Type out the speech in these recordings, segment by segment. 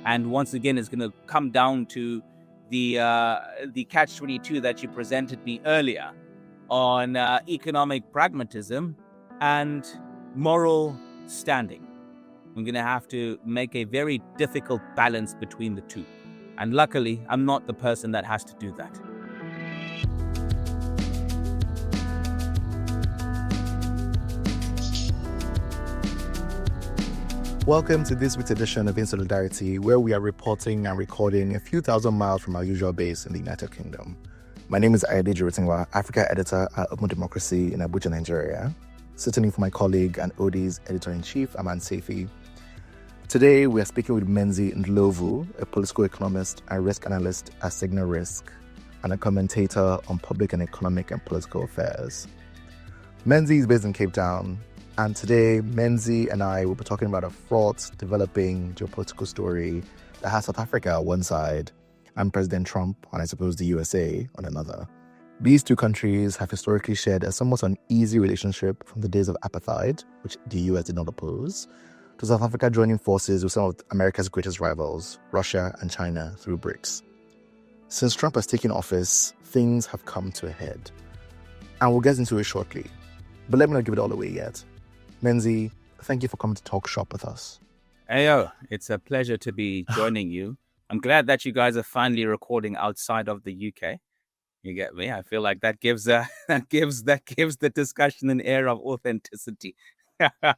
And once again, it's going to come down to the catch-22 that you presented me earlier on economic pragmatism and moral standing. I'm going to have to make a very difficult balance between the two. And luckily, I'm not the person that has to do that. Welcome to this week's edition of In Solidarity, where we are reporting and recording a few thousand miles from our usual base in the United Kingdom. My name is Adeji Ritingwa, Africa editor at openDemocracy in Abuja, Nigeria, sitting in for my colleague and OD's editor-in-chief, Aman Seifi. Today, we are speaking with Menzi Ndhlovu, a political economist and risk analyst at Signal Risk, and a commentator on public and economic and political affairs. Menzi is based in Cape Town, and today, Menzi and I will be talking about a fraught, developing geopolitical story that has South Africa on one side and President Trump, and I suppose the USA, on another. These two countries have historically shared a somewhat uneasy relationship from the days of apartheid, which the US did not oppose, to South Africa joining forces with some of America's greatest rivals, Russia and China, through BRICS. Since Trump has taken office, things have come to a head. And we'll get into it shortly. But let me not give it all away yet. Menzi, thank you for coming to talk shop with us. Ayo, it's a pleasure to be joining you. I'm glad that you guys are finally recording outside of the UK. You get me? I feel like that gives the discussion an air of authenticity. Yeah.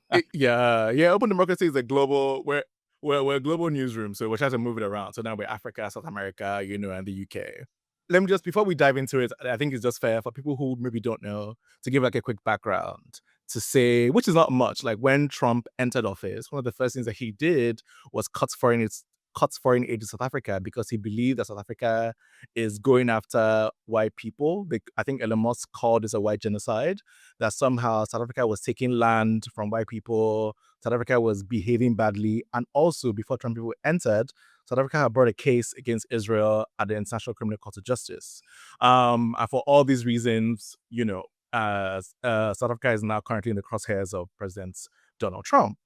openDemocracy is a global. We're a global newsroom, so we're trying to move it around. So now we're Africa, South America, and the UK. Let me just, before we dive into it, I think it's just fair for people who maybe don't know to give like a quick background. To say, which is not much, like when Trump entered office, one of the first things that he did was cut foreign aid to South Africa because he believed that South Africa is going after white people. I think Elon Musk called this a white genocide, that somehow South Africa was taking land from white people, South Africa was behaving badly, and also before Trump people entered, South Africa had brought a case against Israel at the International Criminal Court of Justice. And for all these reasons, South Africa is now currently in the crosshairs of President Donald Trump.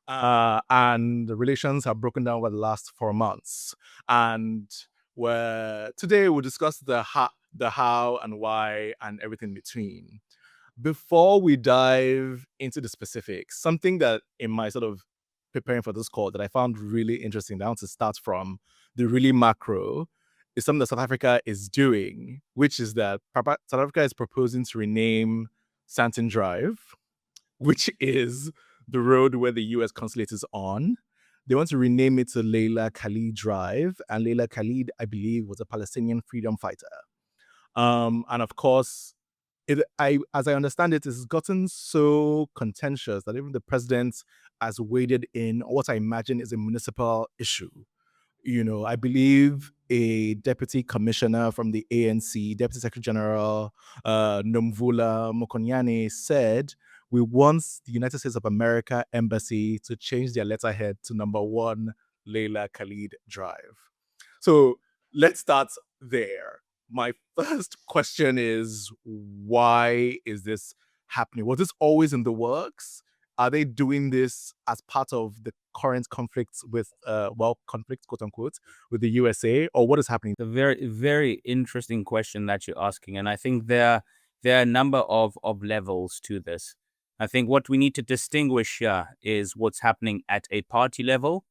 And the relations have broken down over the last 4 months. And today we'll discuss the how and why and everything in between. Before we dive into the specifics, something that in my sort of preparing for this call that I found really interesting, that I want to start from the really macro, is something that South Africa is doing, which is that South Africa is proposing to rename Sandton Drive, which is the road where the US consulate is on. They want to rename it to Leila Khalid Drive, and Leila Khalid, I believe, was a Palestinian freedom fighter. And of course, as I understand it, has gotten so contentious that even the president has waded in what I imagine is a municipal issue. I believe a deputy commissioner from the ANC, Deputy Secretary General Nomvula Mokonyane, said, "We want the United States of America Embassy to change their letterhead to number 1 Leila Khalid Drive." So let's start there. My first question is, why is this happening? Was this always in the works? Are they doing this as part of the current conflicts with, conflict, quote unquote, with the USA, or what is happening? It's a very, very interesting question that you're asking. And I think there are a number of levels to this. I think what we need to distinguish here is what's happening at a party level,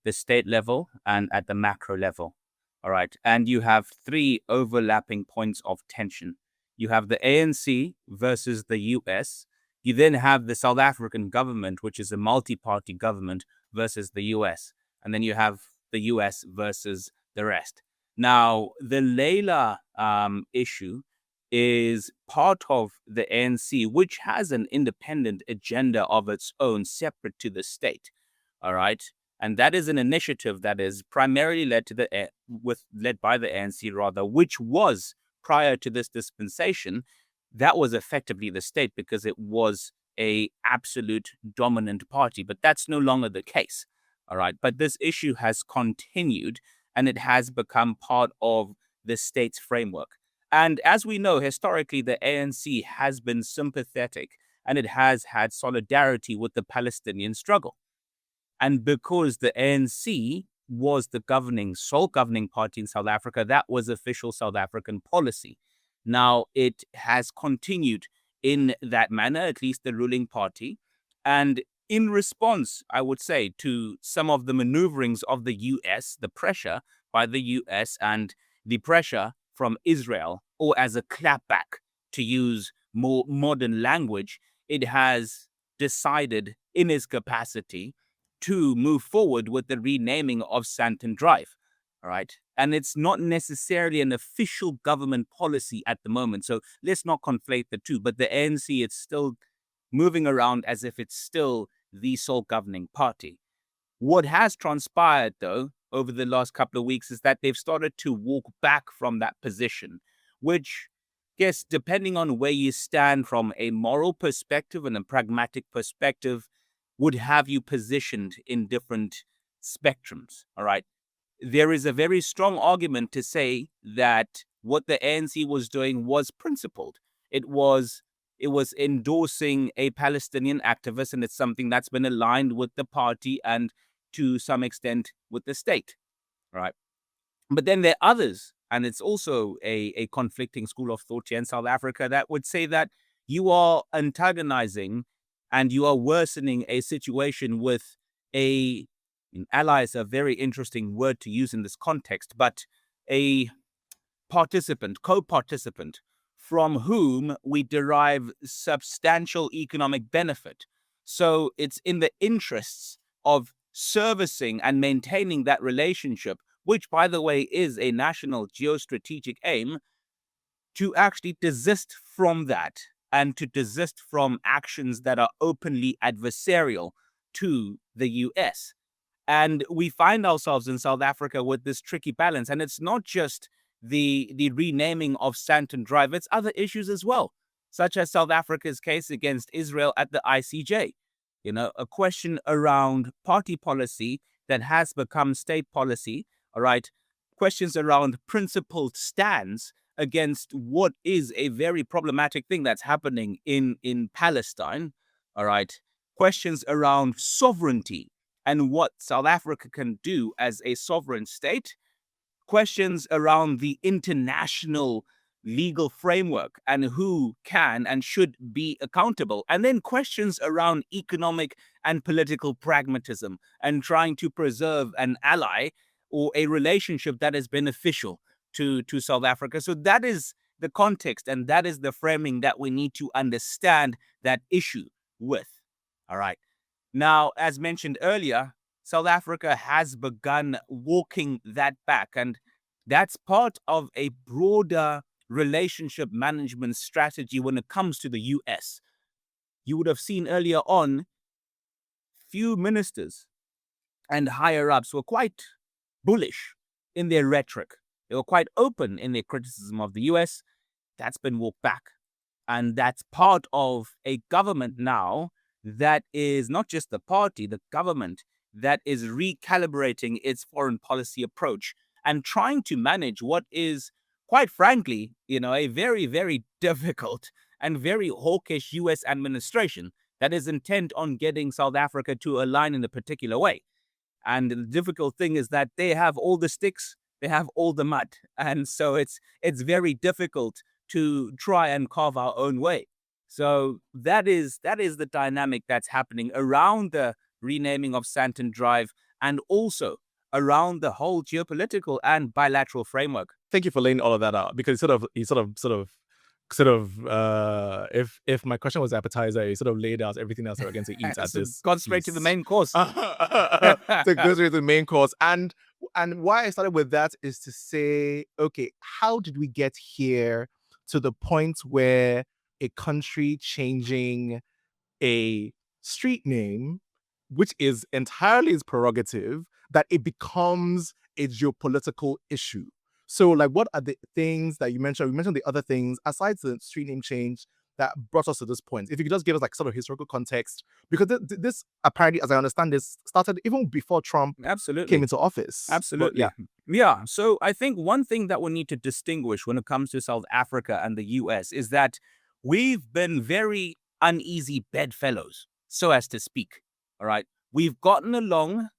the state level, and at the macro level. All right. And you have 3 overlapping points of tension. You have the ANC versus the US. You then have the South African government, which is a multi-party government, versus the US. And then you have the US versus the rest. Now, the Leila issue is part of the ANC, which has an independent agenda of its own, separate to the state. All right. And that is an initiative that is primarily led by the ANC, rather, which was prior to this dispensation. That was effectively the state because it was a absolute dominant party, but that's no longer the case. All right. But this issue has continued and it has become part of the state's framework. And as we know, historically, the ANC has been sympathetic and it has had solidarity with the Palestinian struggle. And because the ANC was the sole governing party in South Africa. That was official South African policy. Now, it has continued in that manner, at least the ruling party. And in response, I would say, to some of the maneuverings of the US, the pressure by the US and the pressure from Israel, or as a clapback, to use more modern language, it has decided in its capacity to move forward with the renaming of Sandton Drive. All right. And it's not necessarily an official government policy at the moment. So let's not conflate the two. But the ANC, it's still moving around as if it's still the sole governing party. What has transpired, though, over the last couple of weeks is that they've started to walk back from that position, which, yes, depending on where you stand from a moral perspective and a pragmatic perspective, would have you positioned in different spectrums. All right. There is a very strong argument to say that what the ANC was doing was principled. It was endorsing a Palestinian activist, and it's something that's been aligned with the party and to some extent with the state, right? But then there are others, and it's also a conflicting school of thought here in South Africa that would say that you are antagonizing and you are worsening a situation with ally is a very interesting word to use in this context, but a co-participant from whom we derive substantial economic benefit. So it's in the interests of servicing and maintaining that relationship, which, by the way, is a national geostrategic aim, to actually desist from that and to desist from actions that are openly adversarial to the US. And we find ourselves in South Africa with this tricky balance. And it's not just the renaming of Sandton Drive, it's other issues as well, such as South Africa's case against Israel at the ICJ. A question around party policy that has become state policy, all right? Questions around principled stands against what is a very problematic thing that's happening in Palestine, all right? Questions around sovereignty and what South Africa can do as a sovereign state. Questions around the international legal framework and who can and should be accountable. And then questions around economic and political pragmatism and trying to preserve an ally or a relationship that is beneficial to South Africa. So that is the context and that is the framing that we need to understand that issue with. All right. Now, as mentioned earlier, South Africa has begun walking that back, and that's part of a broader relationship management strategy when it comes to the US. You would have seen earlier on, few ministers and higher-ups were quite bullish in their rhetoric. They were quite open in their criticism of the US. That's been walked back. And that's part of a government now that is not just the party, the government that is recalibrating its foreign policy approach and trying to manage what is, quite frankly, a very, very difficult and very hawkish US administration that is intent on getting South Africa to align in a particular way. And the difficult thing is that they have all the sticks, they have all the mud. And so it's very difficult to try and carve our own way. So that is the dynamic that's happening around the renaming of Sandton Drive and also around the whole geopolitical and bilateral framework. Thank you for laying all of that out, because if my question was appetizer, you sort of laid out everything else that we're going to eat at this. Gone straight to the main course. To go straight to the main course. And why I started with that is to say, okay, how did we get here to the point where a country changing a street name, which is entirely its prerogative, that it becomes a geopolitical issue? So, like, what are the things that you mentioned? We mentioned the other things aside the street name change that brought us to this point. If you could just give us like sort of historical context, because this apparently, as I understand this, started even before Trump came into office. Absolutely. But yeah. So I think one thing that we need to distinguish when it comes to South Africa and the US is that we've been very uneasy bedfellows, so as to speak. All right. We've gotten along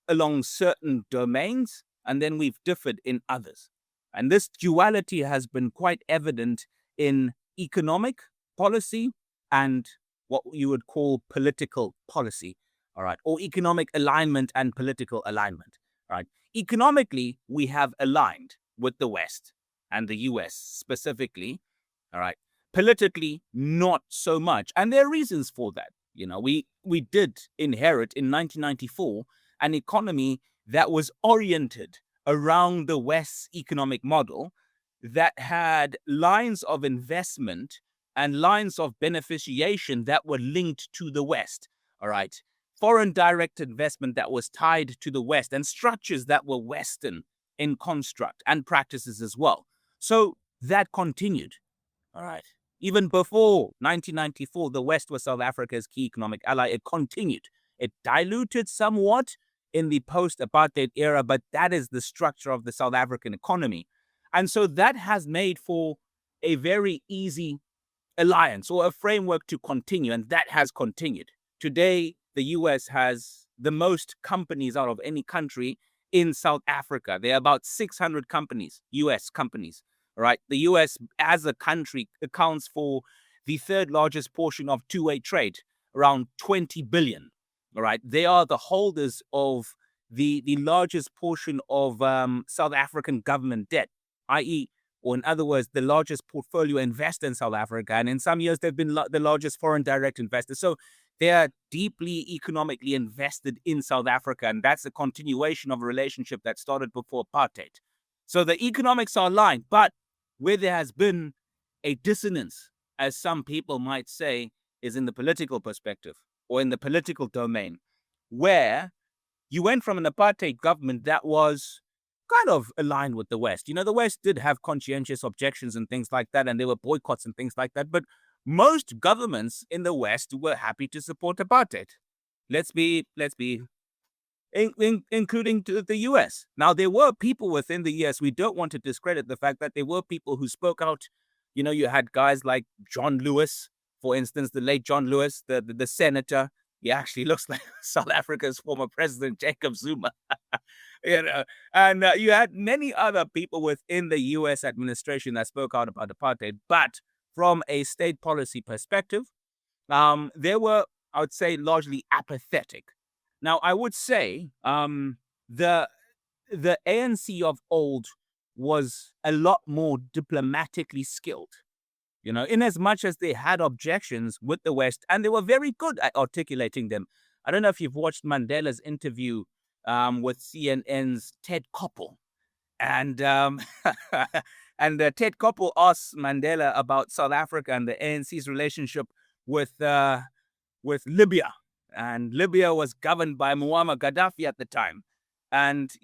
along certain domains, and then we've differed in others. And this duality has been quite evident in economic policy and what you would call political policy, all right, or economic alignment and political alignment, all right. Economically, we have aligned with the West and the US specifically, all right. Politically, not so much. And there are reasons for that. We did inherit in 1994 an economy that was oriented around the West's economic model, that had lines of investment and lines of beneficiation that were linked to the West, all right? Foreign direct investment that was tied to the West, and structures that were Western in construct and practices as well. So that continued, all right? Even before 1994, the West was South Africa's key economic ally. It continued. It diluted somewhat in the post-apartheid era, but that is the structure of the South African economy. And so that has made for a very easy alliance or a framework to continue, and that has continued. Today, the US has the most companies out of any country in South Africa. There are about 600 companies, US companies, right? The US as a country accounts for the third largest portion of two-way trade, around 20 billion, all right? They are the holders of the largest portion of South African government debt, i.e., or in other words, the largest portfolio investor in South Africa. And in some years, they've been the largest foreign direct investor. So they are deeply economically invested in South Africa. And that's a continuation of a relationship that started before apartheid. So the economics are aligned, but where there has been a dissonance, as some people might say, is in the political perspective or in the political domain, where you went from an apartheid government that was kind of aligned with the West. The West did have conscientious objections and things like that, and there were boycotts and things like that. But most governments in the West were happy to support apartheid. Let's be including the US. Now, there were people within the US. We don't want to discredit the fact that there were people who spoke out. You had guys like John Lewis, for instance, the late John Lewis, the senator. He actually looks like South Africa's former president, Jacob Zuma. And you had many other people within the US administration that spoke out about apartheid. But from a state policy perspective, they were, I would say, largely apathetic. Now, I would say the ANC of old was a lot more diplomatically skilled, in as much as they had objections with the West, and they were very good at articulating them. I don't know if you've watched Mandela's interview with CNN's Ted Koppel. And Ted Koppel asks Mandela about South Africa and the ANC's relationship with Libya. And Libya was governed by Muammar Gaddafi at the time. And, Ted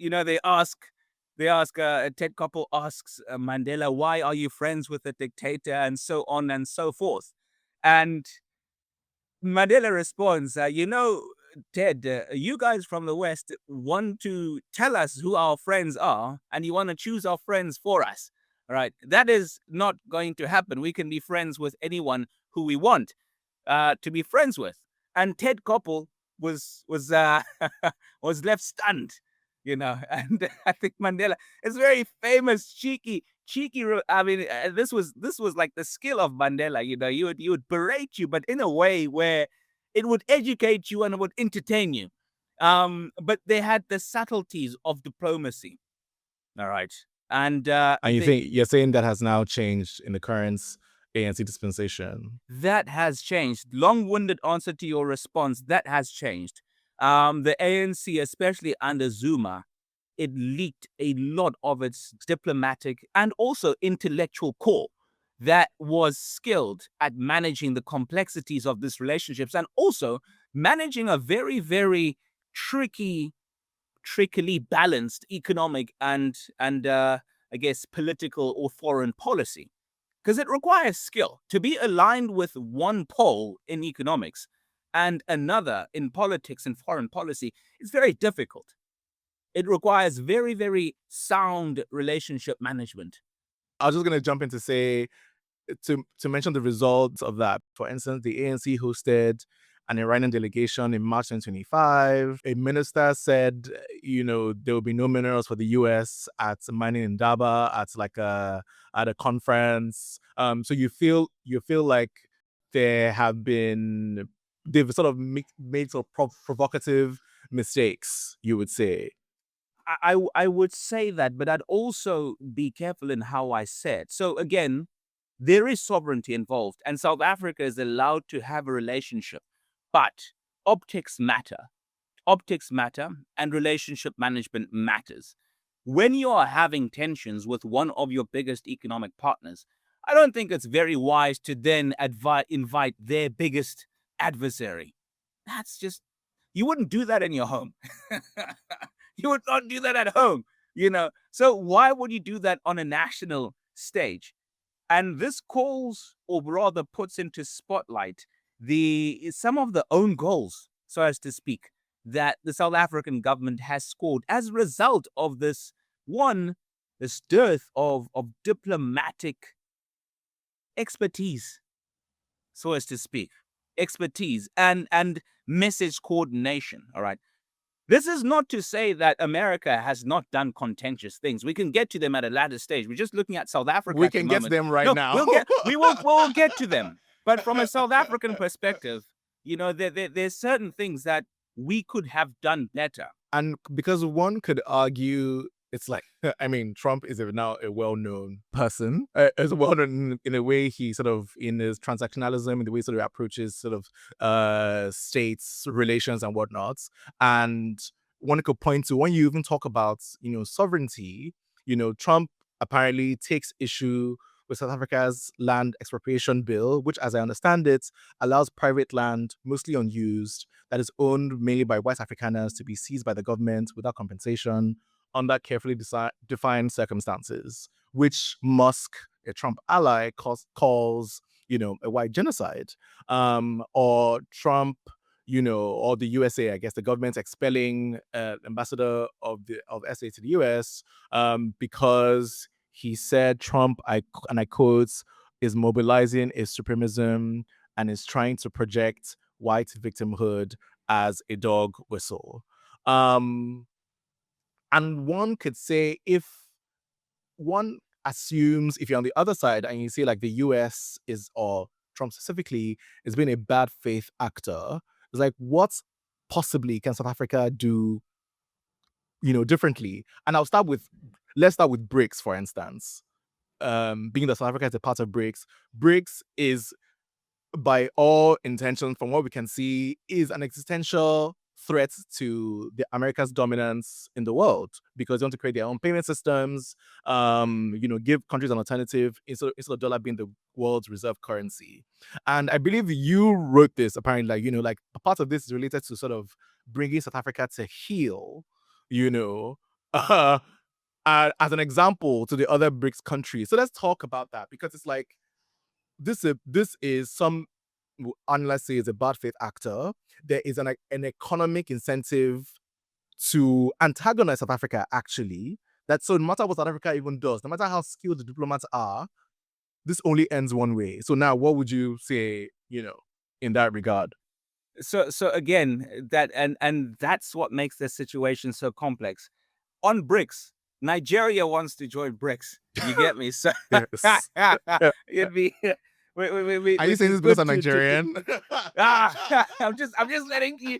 Koppel asks Mandela, why are you friends with a dictator, and so on and so forth. And Mandela responds, Ted, you guys from the West want to tell us who our friends are, and you want to choose our friends for us. All right. That is not going to happen. We can be friends with anyone who we want to be friends with. And Ted Koppel was was left stunned, and I think Mandela is very famous, cheeky. I mean, this was like the skill of Mandela. He would berate you, but in a way where it would educate you and it would entertain you. But they had the subtleties of diplomacy. All right. And you're saying that has now changed in the current ANC dispensation? That has changed. Long-winded answer to your response, that has changed. The ANC, especially under Zuma, it leaked a lot of its diplomatic and also intellectual core that was skilled at managing the complexities of these relationships, and also managing a very, very trickily balanced economic and I guess political or foreign policy. Because it requires skill to be aligned with one pole in economics and another in politics and foreign policy. It's very difficult. It requires very, very sound relationship management. I was just going to jump in to say, to mention the results of that. For instance, the ANC hosted an Iranian delegation in March 2025. A minister said, there will be no minerals for the US at Mining Indaba at a conference. So you feel like they've sort of made sort of provocative mistakes, you would say. I would say that, but I'd also be careful in how I say it. So again, there is sovereignty involved, and South Africa is allowed to have a relationship, but optics matter. Optics matter, and relationship management matters. When you are having tensions with one of your biggest economic partners, I don't think it's very wise to then invite their biggest adversary. That's just, you wouldn't do that in your home. You would not do that at home, So why would you do that on a national stage? And this calls, or rather puts into spotlight, some of the own goals, so as to speak, that the South African government has scored as a result of this dearth of diplomatic expertise, so as to speak, expertise and message coordination. All right. This is not to say that America has not done contentious things. We can get to them at a later stage. We're just looking at South Africa. We at the can get to moment. them right No, now. we'll get to them. But from a South African perspective, there's certain things that we could have done better. And because one could argue, it's like, Trump is now a well-known person, as well-known in a way he sort of, in his transactionalism, in the way he sort of approaches sort of states relations and whatnot. And one could point to, when you even talk about, sovereignty, Trump apparently takes issue with South Africa's land expropriation bill, which, as I understand it, allows private land, mostly unused, that is owned mainly by white Afrikaners, to be seized by the government without compensation under carefully defined circumstances, which Musk, a Trump ally, calls a white genocide. Or Trump, or the USA, I guess, the government expelling ambassador of SA to the US because he said Trump, and I quote, is mobilizing a supremacism and is trying to project white victimhood as a dog whistle. And one could say, if one assumes, if you're on the other side and you see like the US or Trump specifically, is being a bad faith actor, it's like, what possibly can South Africa do, differently? And let's start with BRICS, for instance. Being that South Africa is a part of BRICS is, by all intentions, from what we can see, is an existential threat to the America's dominance in the world, because they want to create their own payment systems, give countries an alternative instead of dollar being the world's reserve currency. And I believe you wrote this, apparently, like part of this is related to sort of bringing South Africa to heel, as an example to the other BRICS countries. So let's talk about that, because it's like, this is some, unless he is a bad faith actor, there is an economic incentive to antagonize South Africa, actually. That, so no matter what South Africa even does, no matter how skilled the diplomats are, this only ends one way. So now, what would you say, in that regard? So again, that and that's what makes the situation so complex. On BRICS, Nigeria wants to join BRICS. You get me? So Yes. it'd be. Are you saying this because I'm Nigerian? I'm just letting you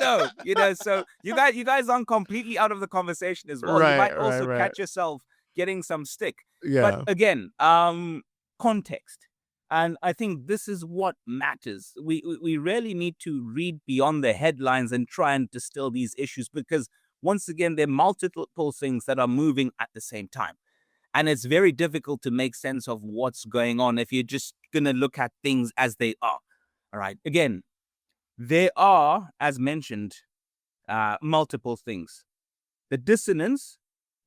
know. So you guys aren't completely out of the conversation as well. You might also catch yourself getting some stick. Yeah. But again, context. And I think this is what matters. We really need to read beyond the headlines and try and distill these issues, because once again, there are multiple things that are moving at the same time. And it's very difficult to make sense of what's going on if you're just going to look at things as they are. All right. Again, there are, as mentioned, multiple things. The dissonance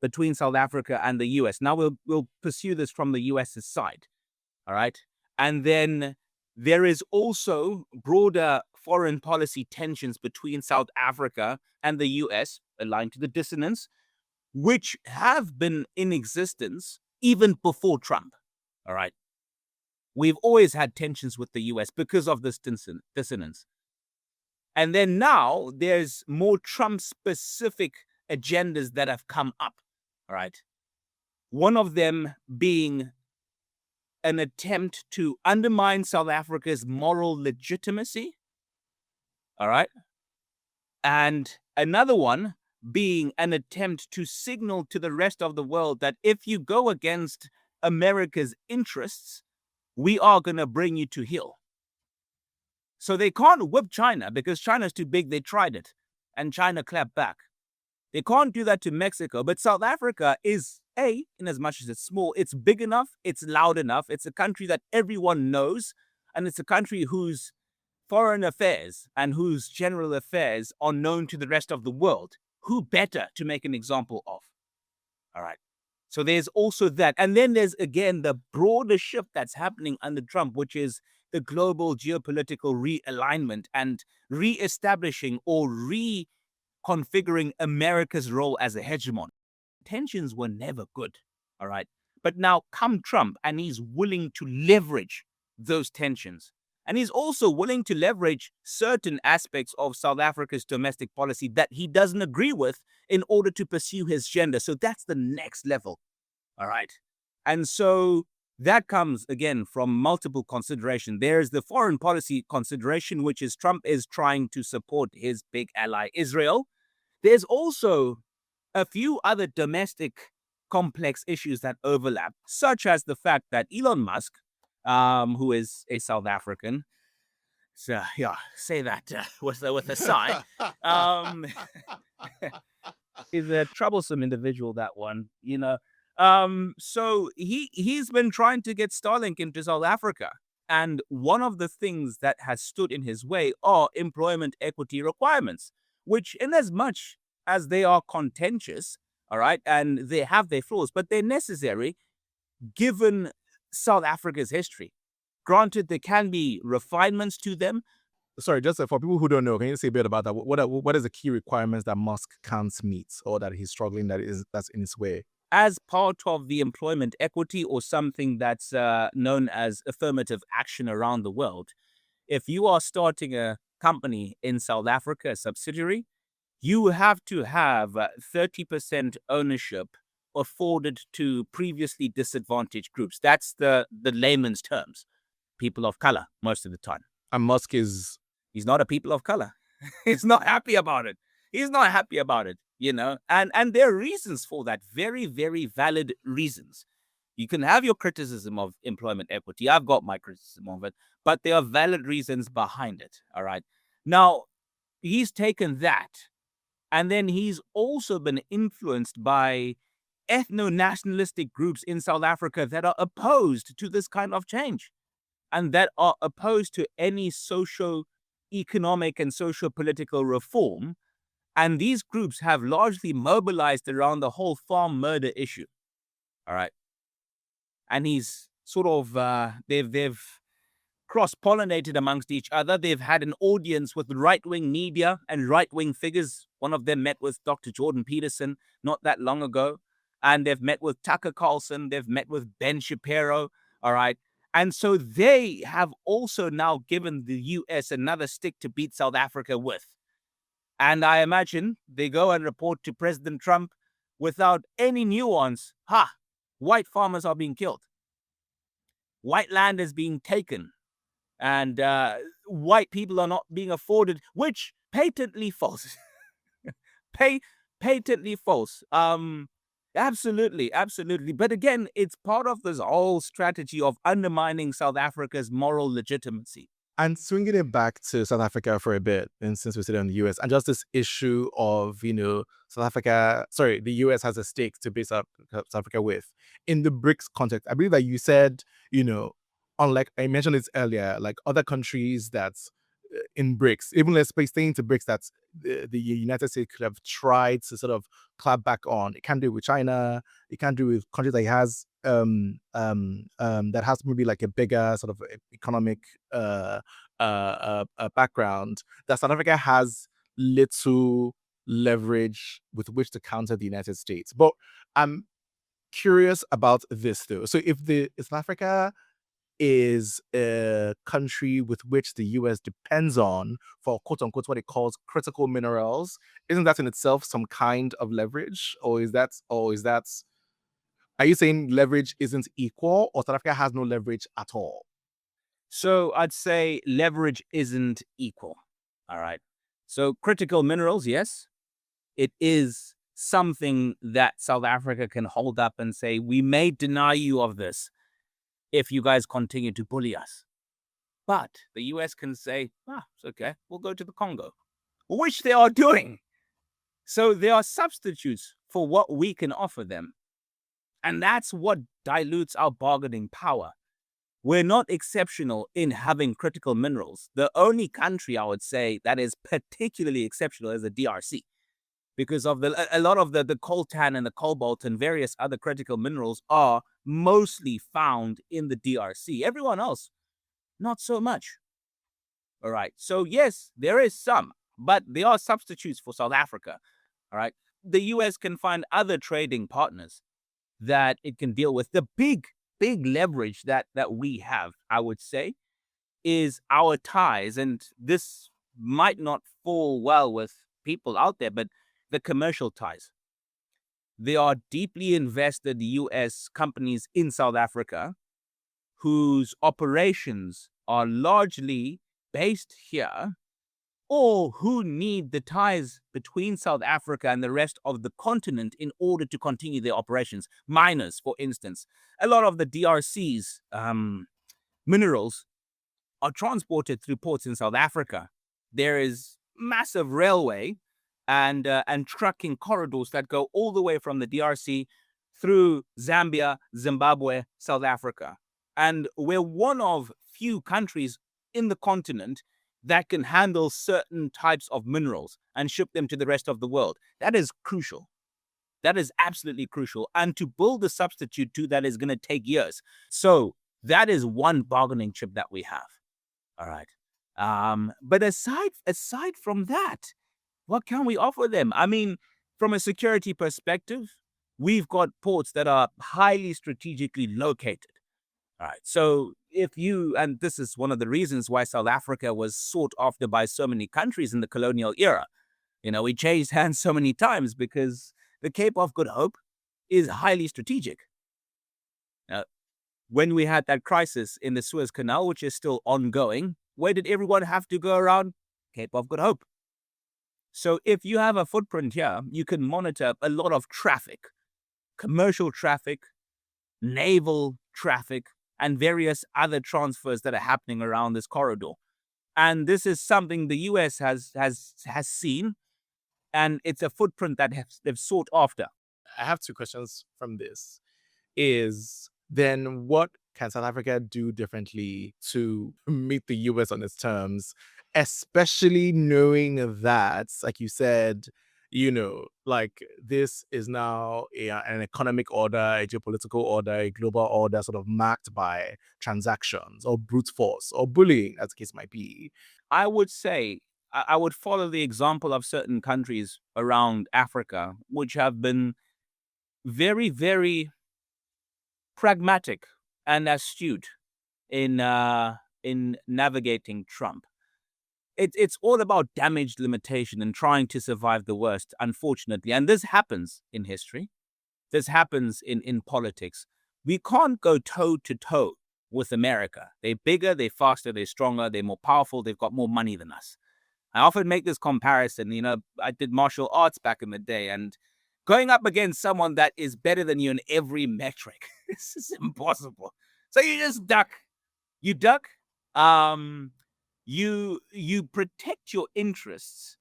between South Africa and the US. Now we'll pursue this from the US's side. All right. And then there is also broader foreign policy tensions between South Africa and the US, aligned to the dissonance, which have been in existence even before Trump. All right. We've always had tensions with the US because of this dissonance. And then now there's more Trump-specific agendas that have come up, all right? One of them being an attempt to undermine South Africa's moral legitimacy, all right? And another one being an attempt to signal to the rest of the world that if you go against America's interests, we are going to bring you to heel. So they can't whip China because China's too big. They tried it and China clapped back. They can't do that to Mexico, but South Africa is, in as much as it's small, it's big enough, it's loud enough, it's a country that everyone knows, and it's a country whose foreign affairs and whose general affairs are known to the rest of the world. Who better to make an example of? All right. So there's also that. And then there's, again, the broader shift that's happening under Trump, which is the global geopolitical realignment and reestablishing or reconfiguring America's role as a hegemon. Tensions were never good, all right? But now come Trump, and he's willing to leverage those tensions. And he's also willing to leverage certain aspects of South Africa's domestic policy that he doesn't agree with in order to pursue his agenda. So that's the next level, all right? And so that comes, again, from multiple considerations. There's the foreign policy consideration, which is Trump is trying to support his big ally, Israel. There's also a few other domestic complex issues that overlap, such as the fact that Elon Musk, who is a South African, so yeah, say that with a sigh, is a troublesome individual, that one, you know. So he's been trying to get Starlink into South Africa. And one of the things that has stood in his way are employment equity requirements, which, in as much as they are contentious, all right, and they have their flaws, but they're necessary given South Africa's history. Granted, there can be refinements to them. Sorry, just for people who don't know, can you say a bit about that? What is the key requirements that Musk can't meet, or that he's struggling that's in his way? As part of the employment equity, or something that's known as affirmative action around the world, if you are starting a company in South Africa, a subsidiary, you have to have 30% ownership afforded to previously disadvantaged groups. That's the layman's terms. People of color, most of the time. And Musk is... He's not a people of color. He's not happy about it. He's not happy about it, you know. And there are reasons for that. Very, very valid reasons. You can have your criticism of employment equity. I've got my criticism of it. But there are valid reasons behind it, all right? Now, he's taken that. And then he's also been influenced by ethno-nationalistic groups in South Africa that are opposed to this kind of change, and that are opposed to any socio-economic and socio-political reform. And these groups have largely mobilized around the whole farm murder issue. All right. And he's sort of, they've cross-pollinated amongst each other. They've had an audience with right-wing media and right-wing figures. One of them met with Dr. Jordan Peterson not that long ago. And they've met with Tucker Carlson. They've met with Ben Shapiro. All right. And so they have also now given the US another stick to beat South Africa with. And I imagine they go and report to President Trump without any nuance. White farmers are being killed. White land is being taken. And white people are not being afforded, which patently false. Patently false. Absolutely. But again, it's part of this whole strategy of undermining South Africa's moral legitimacy. And swinging it back to South Africa for a bit, and since we're sitting in the US, and just this issue of, the US has a stake to beat South Africa with. In the BRICS context, I believe that you said, unlike, I mentioned this earlier, like other countries that's in BRICS, even let's staying to BRICS, that's the United States could have tried to sort of clap back on. It can't do it with China. It can't do it with countries that it has that has maybe like a bigger sort of economic background. That South Africa has little leverage with which to counter the United States. But I'm curious about this though. So if South Africa is a country with which the US depends on for quote unquote what it calls critical minerals. Isn't that in itself some kind of leverage? Or is that are you saying leverage isn't equal, or South Africa has no leverage at all? So I'd say leverage isn't equal. All right. So critical minerals, yes, it is something that South Africa can hold up and say, we may deny you of this if you guys continue to bully us. But the US can say, it's okay, we'll go to the Congo, which they are doing. So there are substitutes for what we can offer them. And that's what dilutes our bargaining power. We're not exceptional in having critical minerals. The only country I would say that is particularly exceptional is the DRC, because of a lot of the coltan and the cobalt and various other critical minerals are mostly found in the DRC. Everyone else, not so much. All right. So yes, there is some, but there are substitutes for South Africa. All right. The US can find other trading partners that it can deal with. The big leverage that we have, I would say, is our ties. And this might not fall well with people out there, but the commercial ties. There are deeply invested US companies in South Africa whose operations are largely based here, or who need the ties between South Africa and the rest of the continent in order to continue their operations. Miners, for instance. A lot of the DRC's minerals are transported through ports in South Africa. There is massive railway and trucking corridors that go all the way from the DRC through Zambia, Zimbabwe, South Africa. And we're one of few countries in the continent that can handle certain types of minerals and ship them to the rest of the world. That is crucial. That is absolutely crucial. And to build a substitute to that is going to take years. So that is one bargaining chip that we have. All right. But aside from that, what can we offer them? I mean, from a security perspective, we've got ports that are highly strategically located. All right. So and this is one of the reasons why South Africa was sought after by so many countries in the colonial era. We changed hands so many times because the Cape of Good Hope is highly strategic. When we had that crisis in the Suez Canal, which is still ongoing, where did everyone have to go around? Cape of Good Hope. So if you have a footprint here, you can monitor a lot of traffic, commercial traffic, naval traffic, and various other transfers that are happening around this corridor. And this is something the US has seen, and it's a footprint that they've sought after. I have two questions from this. Is then what can South Africa do differently to meet the US on its terms, especially knowing that, like you said, like this is now an economic order, a geopolitical order, a global order sort of marked by transactions or brute force or bullying, as the case might be. I would say I would follow the example of certain countries around Africa, which have been very, very pragmatic and astute in navigating Trump. It's all about damage limitation and trying to survive the worst, unfortunately. And this happens in history. This happens in politics. We can't go toe to toe with America. They're bigger, they're faster, they're stronger, they're more powerful, they've got more money than us. I often make this comparison. I did martial arts back in the day, and going up against someone that is better than you in every metric, this is impossible. So you just duck. You duck. You protect your interests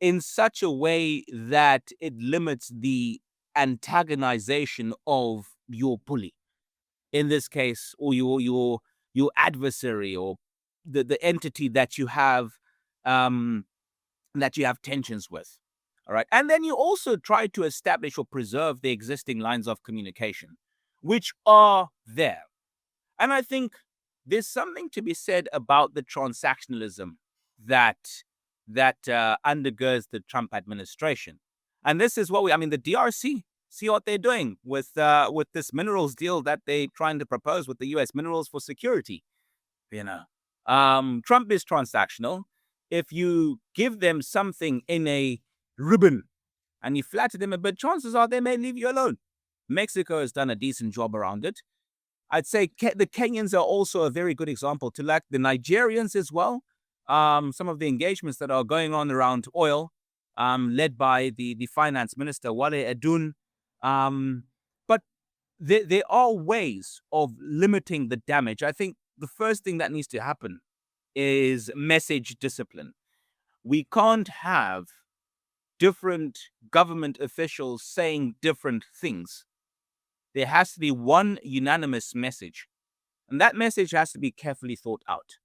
in such a way that it limits the antagonization of your bully, in this case, or your adversary, or the entity that you have tensions with. All right. And then you also try to establish or preserve the existing lines of communication, which are there. And I think there's something to be said about the transactionalism that undergirds the Trump administration. And this is what the DRC, See what they're doing with this minerals deal that they're trying to propose with the U.S. Minerals for security. Trump is transactional. If you give them something in a ribbon and you flatter them a bit, chances are they may leave you alone. Mexico has done a decent job around it. I'd say the Kenyans are also a very good example, to like the Nigerians as well. Some of the engagements that are going on around oil, led by the finance minister, Wale Edun. But there are ways of limiting the damage. I think the first thing that needs to happen is message discipline. We can't have different government officials saying different things. There has to be one unanimous message, and that message has to be carefully thought out,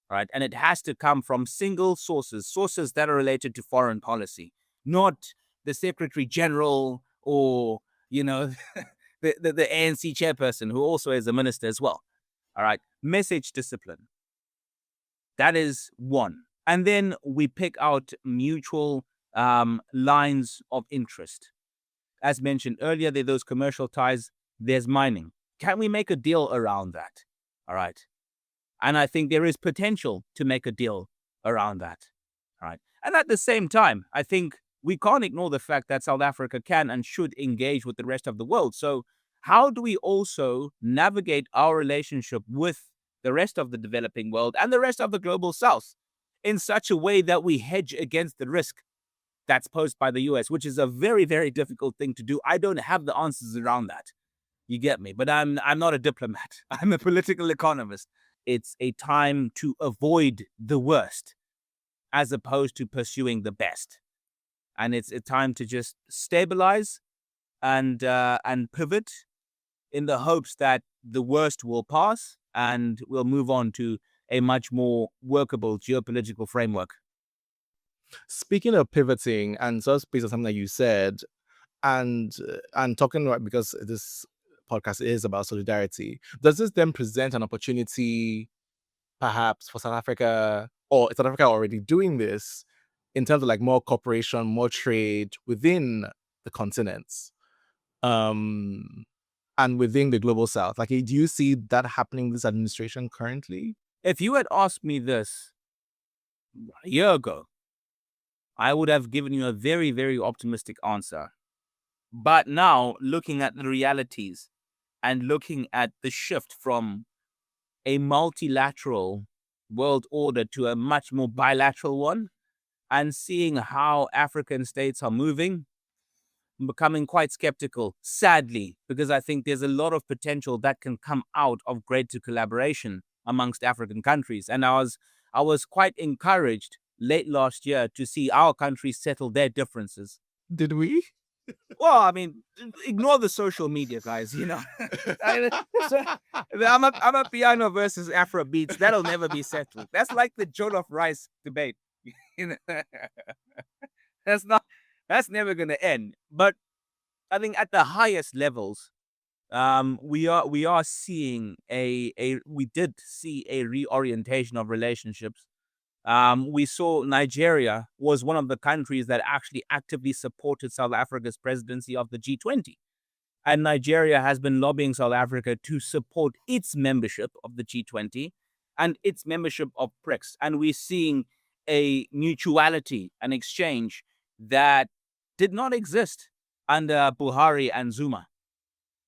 right? And it has to come from single sources that are related to foreign policy, not the Secretary General or, the ANC chairperson, who also is a minister as well. All right, message discipline. That is one. And then we pick out mutual lines of interest. As mentioned earlier, there are those commercial ties, there's mining. Can we make a deal around that? All right. And I think there is potential to make a deal around that. All right. And at the same time, I think we can't ignore the fact that South Africa can and should engage with the rest of the world. So how do we also navigate our relationship with the rest of the developing world and the rest of the global south in such a way that we hedge against the risk that's posed by the US, which is a very, very difficult thing to do. I don't have the answers around that. You get me? But I'm not a diplomat. I'm a political economist. It's a time to avoid the worst as opposed to pursuing the best. And it's a time to just stabilize and pivot in the hopes that the worst will pass and we'll move on to a much more workable geopolitical framework. Speaking of pivoting, and so based on something that you said, and talking about, because this podcast is about solidarity, does this then present an opportunity, perhaps, for South Africa, or is South Africa already doing this, in terms of like more cooperation, more trade within the continents, and within the global south? Like, do you see that happening in this administration currently? If you had asked me this a year ago, I would have given you a very, very optimistic answer. But now, looking at the realities and looking at the shift from a multilateral world order to a much more bilateral one, and seeing how African states are moving, I'm becoming quite skeptical, sadly, because I think there's a lot of potential that can come out of greater collaboration amongst African countries. And I was quite encouraged late last year to see our countries settle their differences. Did we? Well, I mean, ignore the social media, guys. I'm a piano versus Afro beats. That'll never be settled. That's like the Jollof rice debate. That's never gonna end. But I think at the highest levels, we are seeing we did see a reorientation of relationships. We saw Nigeria was one of the countries that actually actively supported South Africa's presidency of the G20. And Nigeria has been lobbying South Africa to support its membership of the G20 and its membership of BRICS. And we're seeing a mutuality, an exchange that did not exist under Buhari and Zuma.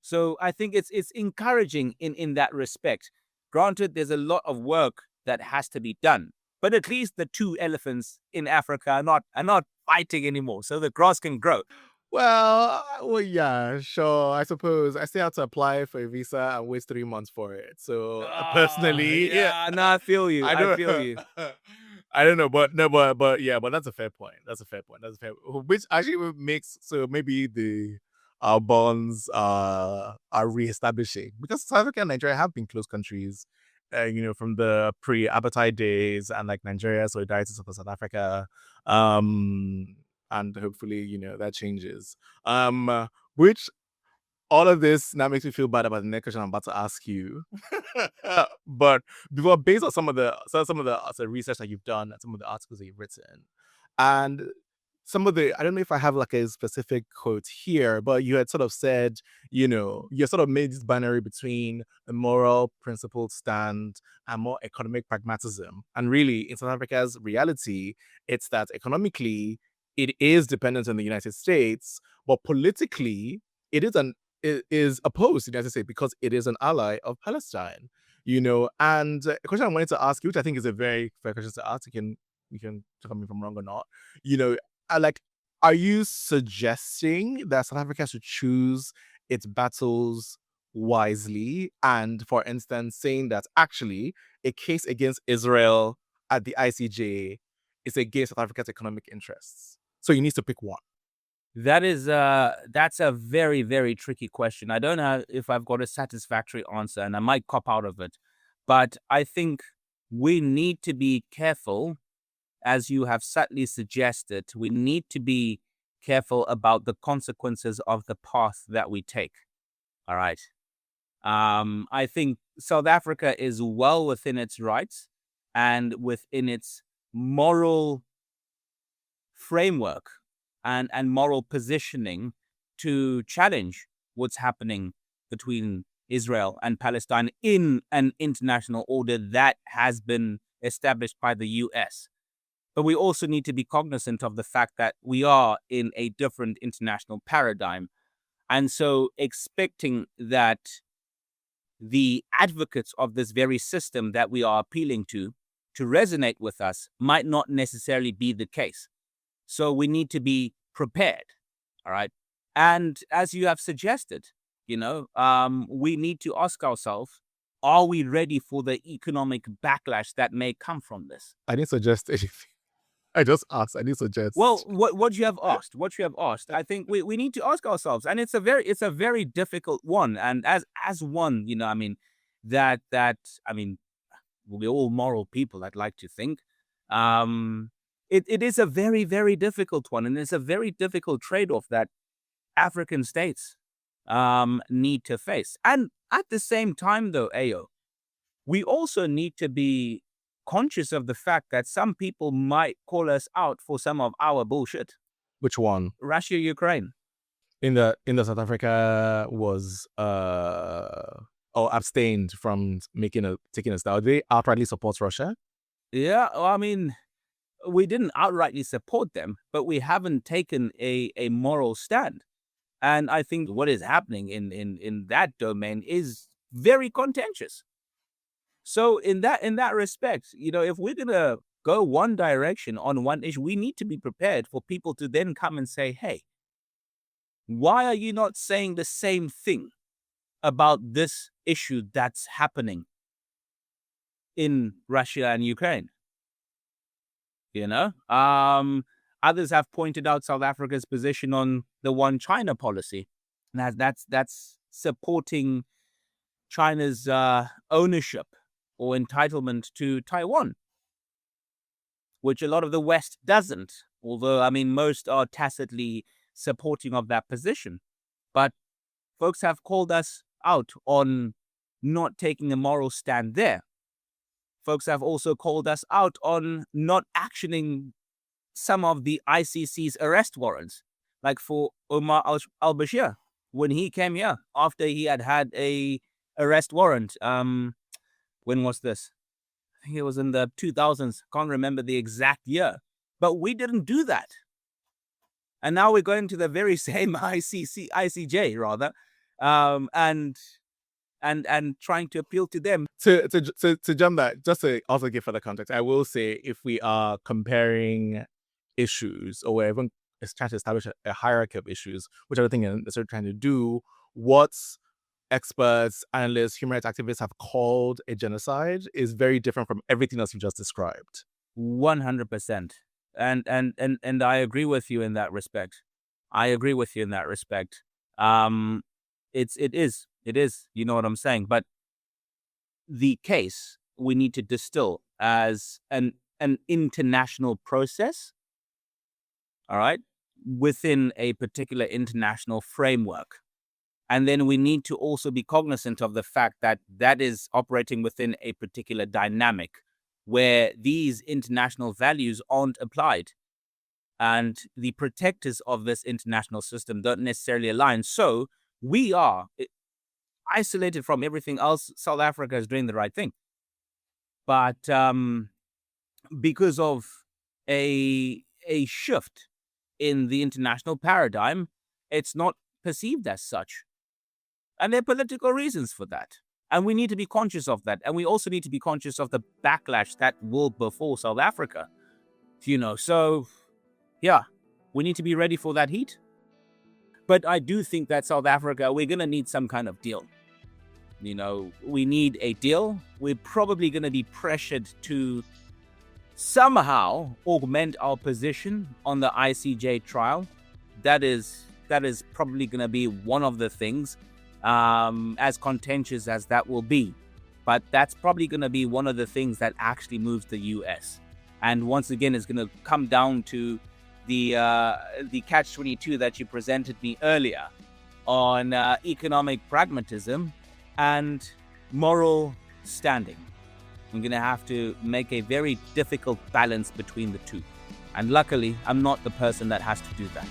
So I think it's encouraging in that respect. Granted, there's a lot of work that has to be done. But at least the two elephants in Africa are not fighting anymore, so the grass can grow. Well, yeah, sure. I suppose I still have to apply for a visa and wait 3 months for it. So personally, no, I feel you. I feel you. I don't know, but no, but yeah, but that's a fair point. Which actually makes, so maybe our bonds are reestablishing, because South Africa and Nigeria have been close countries. From the pre-apartheid days, and like Nigeria solidarity with South Africa, and hopefully that changes. Which all of this now makes me feel bad about the next question I'm about to ask you. But before, based on some of the research that you've done and some of the articles that you've written, and some of the, I don't know if I have like a specific quote here, but you had sort of said, you sort of made this binary between a moral principled stand and more economic pragmatism. And really, in South Africa's reality, it's that economically, it is dependent on the United States, but politically, it is opposed to the United States because it is an ally of Palestine. And a question I wanted to ask you, which I think is a very fair question to ask, you can tell me if I'm wrong or not. You know, like, are you suggesting that South Africa should choose its battles wisely? And for instance, saying that actually a case against Israel at the ICJ is against South Africa's economic interests. So you need to pick one. That's a very, very tricky question. I don't know if I've got a satisfactory answer, and I might cop out of it. But I think we need to be careful, as you have subtly suggested. We need to be careful about the consequences of the path that we take. All right. I think South Africa is well within its rights and within its moral framework and moral positioning to challenge what's happening between Israel and Palestine in an international order that has been established by the US. But we also need to be cognizant of the fact that we are in a different international paradigm. And so expecting that the advocates of this very system that we are appealing to resonate with us might not necessarily be the case. So we need to be prepared, all right? And as you have suggested, we need to ask ourselves, are we ready for the economic backlash that may come from this? I didn't suggest anything. I just asked. I didn't suggest. Well, what you have asked, I think we need to ask ourselves, and it's a very difficult one. And as one, we're all moral people, I'd like to think. It is a very, very difficult one, and it's a very difficult trade-off that African states need to face. And at the same time, though, Ayo, we also need to be conscious of the fact that some people might call us out for some of our bullshit. Which one? Russia, Ukraine. In the South Africa was or abstained from taking a stand. They outrightly support Russia? Yeah, well, we didn't outrightly support them, but we haven't taken a moral stand. And I think what is happening in that domain is very contentious. So in that respect, if we're gonna go one direction on one issue, we need to be prepared for people to then come and say, hey, why are you not saying the same thing about this issue that's happening in Russia and Ukraine? Others have pointed out South Africa's position on the One China policy. And that's supporting China's ownership or entitlement to Taiwan, which a lot of the West doesn't. Although, most are tacitly supporting of that position. But folks have called us out on not taking a moral stand there. Folks have also called us out on not actioning some of the ICC's arrest warrants, like for Omar al-Bashir, when he came here after he had a arrest warrant. When was this? I think it was in the 2000s. Can't remember the exact year. But we didn't do that. And now we're going to the very same ICJ rather, and trying to appeal to them. To jump that, just to also give further context, I will say if we are comparing issues or we're even trying to establish a hierarchy of issues, which I don't think I'm necessarily trying to do, what experts, analysts, human rights activists have called a genocide is very different from everything else you just described. 100%. And I agree with you in that respect. It is, you know what I'm saying? But the case we need to distill as an international process, all right, within a particular international framework. And then we need to also be cognizant of the fact that that is operating within a particular dynamic where these international values aren't applied. and the protectors of this international system don't necessarily align. So we are isolated from everything else. South Africa is doing the right thing. But because of a shift in the international paradigm, it's not perceived as such. And there are political reasons for that. And we need to be conscious of that. And we also need to be conscious of the backlash that will befall South Africa. So yeah, we need to be ready for that heat. But I do think that South Africa, we're going to need some kind of deal. We need a deal. We're probably going to be pressured to somehow augment our position on the ICJ trial. That is probably going to be one of the things, as contentious as that will be. But that's probably going to be one of the things that actually moves the US. And once again, it's going to come down to the catch-22 that you presented me earlier on economic pragmatism and moral standing. I'm going to have to make a very difficult balance between the two. And luckily, I'm not the person that has to do that.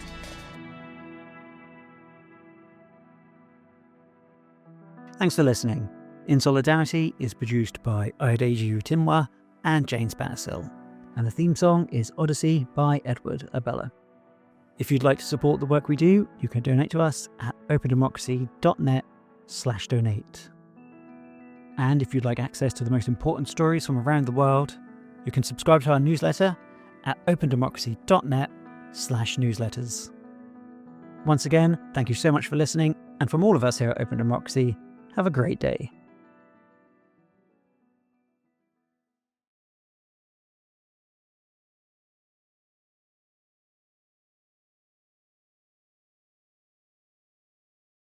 Thanks for listening. In Solidarity is produced by Adeji Utimwa and James Basil, and the theme song is Odyssey by Edward Abella. If you'd like to support the work we do, you can donate to us at opendemocracy.net/donate. And if you'd like access to the most important stories from around the world, you can subscribe to our newsletter at opendemocracy.net/newsletters. Once again, thank you so much for listening, and from all of us here at Open Democracy, have a great day.